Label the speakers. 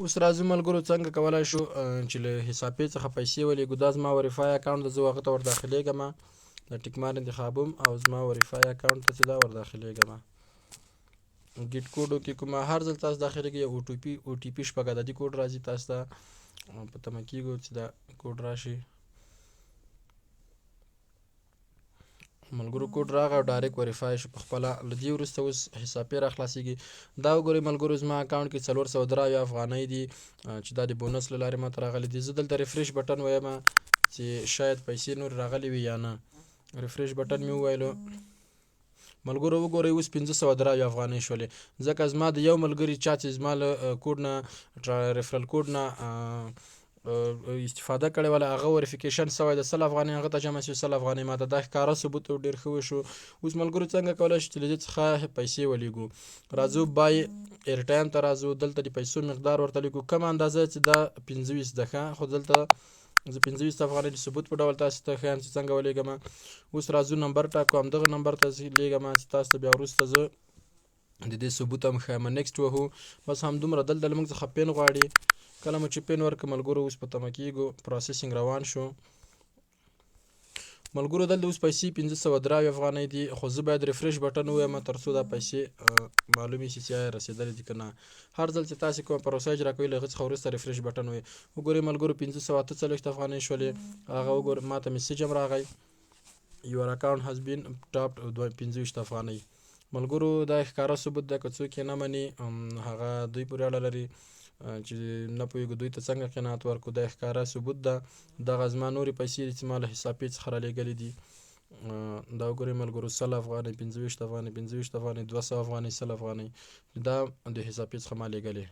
Speaker 1: اوس راځو ملګرو څنګه کولی شو چې له حسابپې څخه پیسې ولیږو. دا زما وریفای اکاونټ ده، زه هغه ته ورداخلیږم، د ټیک مار انتخابوم او زما وریفای اکاونټ ته چې دا ورداخلیږم. ګیټ کوډو کې کومه هر ځل تاسو داخلیږئ یو او ټي پي شپږ عددي کوډ راځي، تاسو ته په تمه کېږو چې دا کوډ راشي. ملګرو کوډ راغی او ډایرکټ وریفای شو په خپله. له دې وروسته اوس حسابپې را خلاصېږي. دا وګورئ ملګرو زما اکاونټ کې 413 افغانۍ دي چې دا د بونس له لارې ماته راغلي دي. زه دلته ریفریش بټن ویم چې شاید پیسې نور راغلي وي یا نه. ریفریش بټن مې وویلو. ملګرو وګورئ اوس 513 افغانۍ شولې، ځکه زما د یو ملګري چا چې زما له کوډ نه ریفریل کوډ نه استفاده کړې وله هغه وریفیکیشن سوی د 100 افغانۍ هغه ته جمع شي 100 افغانۍ ماته دا ښکاره ثبوت ډېر ښه وشو. اوس ملګرو څنګه کولی شو چې له دې څخه پیسې ولیږو. راځو بای ایرټایم ته راځو، دلته د پیسو مقدار ورته لیکو کومه اندازه چې دا 25 ده ښه، خو دلته زه 25 افغانۍ د ثبوت په ډول تاسو ته ښیم چې څنګه ولیږم. اوس راځو نمبر ټاکو، همدغه نمبر ته لیږم چې تاسو ته بیا وروسته زه د دې ثبوت هم ښیم. نیکسټ وهو، بس همدومره. دلته له موږ څخه پین غواړي، کله مو چې پین ورکړه ملګرو اوس په تمه کېږو، پروسیسینګ روان شو. ملګرو دلته اوس پیسې 513 افغانۍ دي، خو زه باید ریفریش بټن ووایم تر څو دا پیسې معلومې شي چې آیا رسېدلې دي که نه. هر ځل چې تاسې کومه پروسه اجرا کوئ له هغې څخه وروسته ریفریش بټن ووایئ. وګورئ ملګرو 548 افغانۍ شولې، هغه وګورئ ماته میسج هم راغی یور اکاونټ هاز بین ټاپډ 25 افغانۍ. ملګرو دا ښکاره ثبوت ده، که څوک یې نه مني هغه دوی پورې اړه لري چې نه پوهېږو دوی ته څنګه قناعت ورکړو. دا ښکاره ثبوت ده. دغه زما نورې پیسې دي چې ما له حسابپې څخه رالیږلې دي. دا وګورئ ملګرو 100 افغانۍ 25 افغانۍ 25 افغانۍ 200 افغانۍ 100 افغانۍ دا د حسابپې څخه ما لیږلې.